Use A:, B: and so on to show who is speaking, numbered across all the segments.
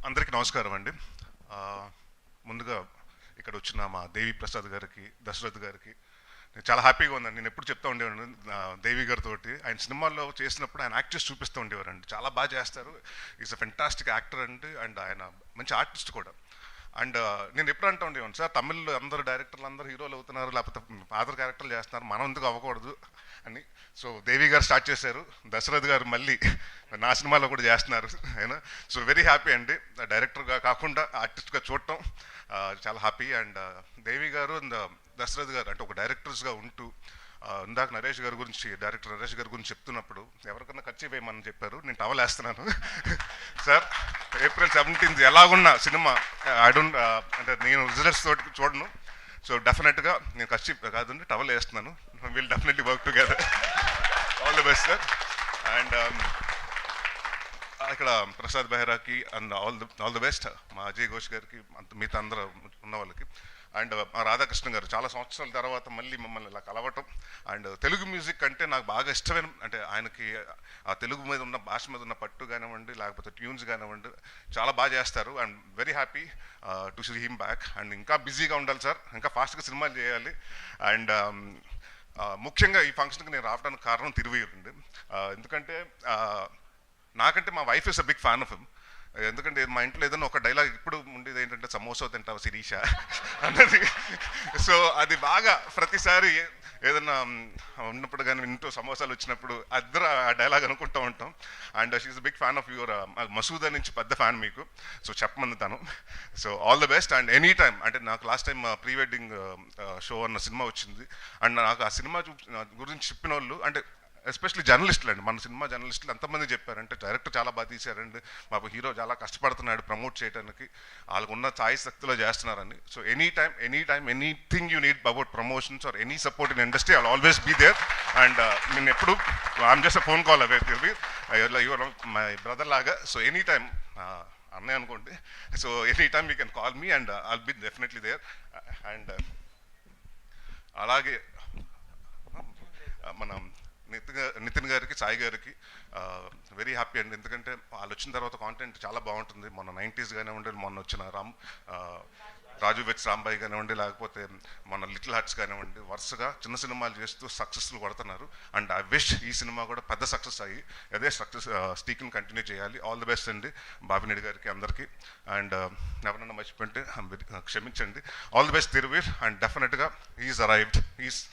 A: అందరికీ నమస్కారం అండి. ముందుగా ఇక్కడ వచ్చిన మా దేవి ప్రసాద్ గారికి, దశరథ్ గారికి నేను చాలా హ్యాపీగా ఉందండి. నేను ఎప్పుడు చెప్తూ ఉండేవాడిని దేవి గారితో, ఆయన సినిమాల్లో చేసినప్పుడు ఆయన యాక్ట్ చేసి చూపిస్తూ ఉండేవారండి. చాలా బాగా చేస్తారు, ఈజ్ అ ఫెంటాస్టిక్ యాక్టర్ అండి, అండ్ ఆయన మంచి ఆర్టిస్ట్ కూడా. అండ్ నేను ఎప్పుడు అంటూ ఉండేవాడిని, సార్ తమిళ్లో అందరు డైరెక్టర్లు అందరూ హీరోలు అవుతున్నారు, లేకపోతే ఫాదర్ క్యారెక్టర్లు చేస్తున్నారు, మనం ఎందుకు అవ్వకూడదు అని. సో దేవి గారు స్టార్ట్ చేశారు, దశరథ్ గారు మళ్ళీ నా సినిమాలో కూడా చేస్తున్నారు అయినా. సో వెరీ హ్యాపీ అండి, డైరెక్టర్గా కాకుండా ఆర్టిస్ట్గా చూడటం చాలా హ్యాపీ. అండ్ దేవి గారు అండ్ దశరథ్ గారు అంటే ఒక డైరెక్టర్స్గా ఉంటూ, ఇందాక నరేష్ గారి గురించి, డైరెక్టర్ నరేష్ గారి గురించి చెప్తున్నప్పుడు ఎవరికన్నా ఖర్చు వేయమని చెప్పారు, నేను టవల్ వేస్తున్నాను సార్. April 17th ఎలాగున్న సినిమా ఐ డోంట్ అంటే నేను విజిటర్స్ తోటి చూడను, సో డెఫినెట్గా నేను ఖర్చు కాదండి టవల్ వేస్తున్నాను. Will definitely work together. All the best sir. And ఇక్కడ ప్రసాద్ బెహ్రాకి అండ్ ఆల్ ది బెస్ట్ మా అజయ్ ఘోష్ గారికి, మిగతా అందరూ ఉన్న వాళ్ళకి. అండ్ మా రాధాకృష్ణ గారు చాలా సంవత్సరాల తర్వాత మళ్ళీ మమ్మల్ని ఇలా కలవటం. అండ్ తెలుగు మ్యూజిక్ అంటే నాకు బాగా ఇష్టమైన, అంటే ఆయనకి ఆ తెలుగు మీద ఉన్న భాష మీద ఉన్న పట్టు కానివ్వండి, లేకపోతే ట్యూన్స్ కానివ్వండి, చాలా బాగా చేస్తారు. And very happy to see him back. And ఇంకా బిజీగా ఉండాలి సార్, ఇంకా ఫాస్ట్గా సినిమాలు చేయాలి. అండ్ ముఖ్యంగా ఈ ఫంక్షన్కి నేను రావడానికి కారణం తిరువయ్యూరండి. ఎందుకంటే నాకంటే మా wife is a big fan of him. ఎందుకంటే మా ఇంట్లో ఏదైనా ఒక డైలాగ్ ఇప్పుడు ఉండేది ఏంటంటే, సమోసా తింటావు శిరీష అన్నది. సో అది బాగా ప్రతిసారి ఏదైనా ఉన్నప్పుడు కానీ ఇంట్లో సమోసాలు వచ్చినప్పుడు అద్దరు ఆ డైలాగ్ అనుకుంటూ ఉంటాం. And she's big fan of your Masooda నుంచి పెద్ద ఫ్యాన్ మీకు, సో చెప్పమంది తను. So all the best. And any time, అంటే నాకు last time pre wedding show అన్న సినిమా వచ్చింది. అండ్ నాకు ఆ సినిమా గురించి చెప్పిన వాళ్ళు, అంటే ఎస్పెషల్లీ జర్నలిస్టులు అండి, మన సినిమా జర్నలిస్టులు ఎంతమంది చెప్పారంటే, డైరెక్టర్ చాలా బాగా తీశారండి, మాకు హీరో చాలా కష్టపడుతున్నాడు ప్రమోట్ చేయడానికి, వాళ్ళకు ఉన్న ఛాయిస్ శక్తిలో చేస్తున్నారని. So any time anything you need about promotions or any support in industry, I'll always be there. And నేను ఎప్పుడు I'm just phone call away, your my brother లాగా. సో ఎనీ టైమ్ అన్నయ్య అనుకోండి, so any time you can call me and I'll be definitely there. And అలాగే మనం నితిన్ గారికి, సాయి గారికి very happy అండి. ఎందుకంటే వాళ్ళు వచ్చిన తర్వాత కాంటెంట్ చాలా బాగుంటుంది. మొన్న 90s కానివ్వండి, మొన్న వచ్చిన రాజు వెట్స్ రాంబాయి కానివ్వండి, లేకపోతే మొన్న లిటిల్ హార్ట్స్ కానివ్వండి, వరుసగా చిన్న సినిమాలు చేస్తూ సక్సెస్ఫుల్ కొడుతున్నారు. అండ్ ఐ విష్ ఈ సినిమా కూడా పెద్ద సక్సెస్ అయ్యి అదే సక్సెస్ స్టీక్ని కంటిన్యూ చేయాలి. ఆల్ ది బెస్ట్ అండి బాబినేడి గారికి, అందరికీ. అండ్ ఎవరన్నా మర్చిపోయింటే క్షమించండి. All the best Thiruveer. And డెఫినెట్గా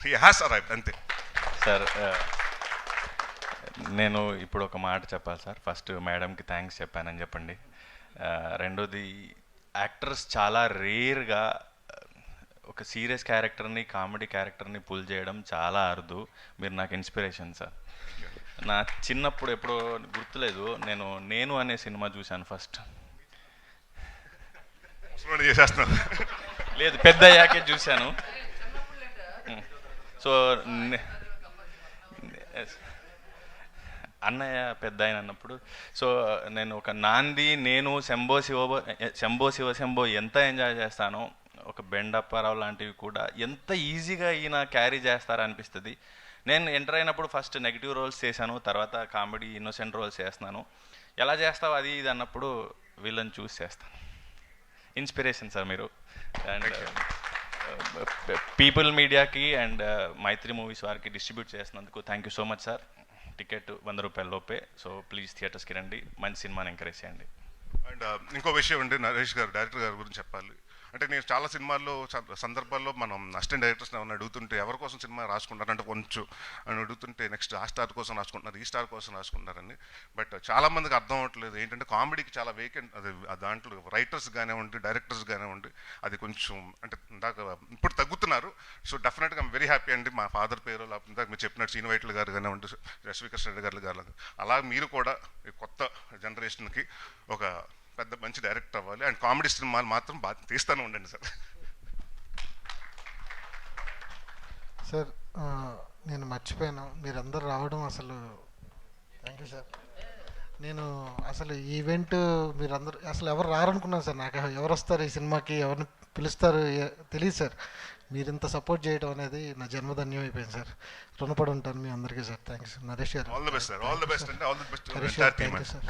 A: హీ హ్యాస్ అరైవ్డ్ అంతే
B: సార్. నేను ఇప్పుడు ఒక మాట చెప్పాలి సార్. ఫస్ట్ మేడంకి థ్యాంక్స్ చెప్పానని చెప్పండి. రెండోది, యాక్టర్స్ చాలా రేర్గా ఒక సీరియస్ క్యారెక్టర్ని, కామెడీ క్యారెక్టర్ని పుల్ చేయడం చాలా అరుదు. మీరు నాకు ఇన్స్పిరేషన్ సార్. నా చిన్నప్పుడు ఎప్పుడో గుర్తులేదు, నేను అనే సినిమా చూశాను ఫస్ట్. లేదు, పెద్ద అయ్యాకే చూశాను. సో అన్నయ్య పెద్ద ఆయన అన్నప్పుడు, సో నేను ఒక నాంది, నేను శంభో శివ శంభో ఎంత ఎంజాయ్ చేస్తానో, ఒక బెండప్పారావు లాంటివి కూడా ఎంత ఈజీగా ఈయన క్యారీ చేస్తారనిపిస్తుంది. నేను ఎంటర్ అయినప్పుడు ఫస్ట్ నెగిటివ్ రోల్స్ చేశాను, తర్వాత కామెడీ ఇన్నోసెంట్ రోల్స్ చేస్తున్నాను. ఎలా చేస్తావు అది ఇది అన్నప్పుడు వీళ్ళని చూస్ చేస్తాను. ఇన్స్పిరేషన్ సార్ మీరు. అండ్ పీపుల్ మీడియాకి అండ్ మైత్రి మూవీస్ వారికి డిస్ట్రిబ్యూట్ చేసినందుకు thank you so much sir. Ticket 100 రూపాయల లోపే, సో ప్లీజ్ థియేటర్స్కి రండి, మంచి సినిమాని ఎంకరేజ్ చేయండి.
A: అండ్ ఇంకో విషయం అండి, నరేష్ గారు డైరెక్టర్ గారి గురించి చెప్పాలి. అంటే నేను చాలా సినిమాల్లో సందర్భాల్లో మనం అసిస్టెంట్ డైరెక్టర్స్ని ఏమన్నా అడుగుతుంటే, ఎవరి కోసం సినిమా రాసుకుంటారంటే కొంచెం అని అడుగుతుంటే, నెక్స్ట్ ఆ స్టార్ కోసం రాసుకుంటున్నారు, ఈ స్టార్ కోసం రాసుకుంటారని. బట్ చాలామందికి అర్థం అవ్వట్లేదు ఏంటంటే, కామెడీకి చాలా వేకెంట్, అది దాంట్లో రైటర్స్ కానివ్వండి, డైరెక్టర్స్ కానివ్వండి, అది కొంచెం అంటే ఇందాక ఇప్పుడు తగ్గుతున్నారు. సో డెఫినెట్గా ఐమ్ వెరీ హ్యాపీ అండి. మా ఫాదర్ పేరు, లేకపోతే ఇందాక మీరు చెప్పినట్టు శ్రీను వైట్ల గారు కానివ్వండి, రశ్మికృష్ణ రెడ్డి గారు అలా మీరు కూడా ఈ కొత్త జనరేషన్కి ఒక పెద్ద మంచి డైరెక్టర్ అవ్వాలి. అండ్ కామెడీ సినిమాలు మాత్రం బాగా తీస్తూనే ఉండండి సార్.
C: సార్ నేను మర్చిపోయాను, మీరందరూ రావడం అసలు థ్యాంక్ యూ సార్. నేను అసలు ఈవెంట్ మీరందరూ అసలు ఎవరు రారనుకున్నాను సార్. నాకు ఎవరు వస్తారు ఈ సినిమాకి, ఎవరిని పిలుస్తారు తెలియదు సార్. మీరు ఇంత సపోర్ట్ చేయడం అనేది నా జన్మధన్యం అయిపోయింది సార్. రుణపడి ఉంటాను మీ అందరికీ sir. Thank you sir. Naresh garu
A: all the best sir. All the best అండి. All the best.
C: Naresh garu thank you sir.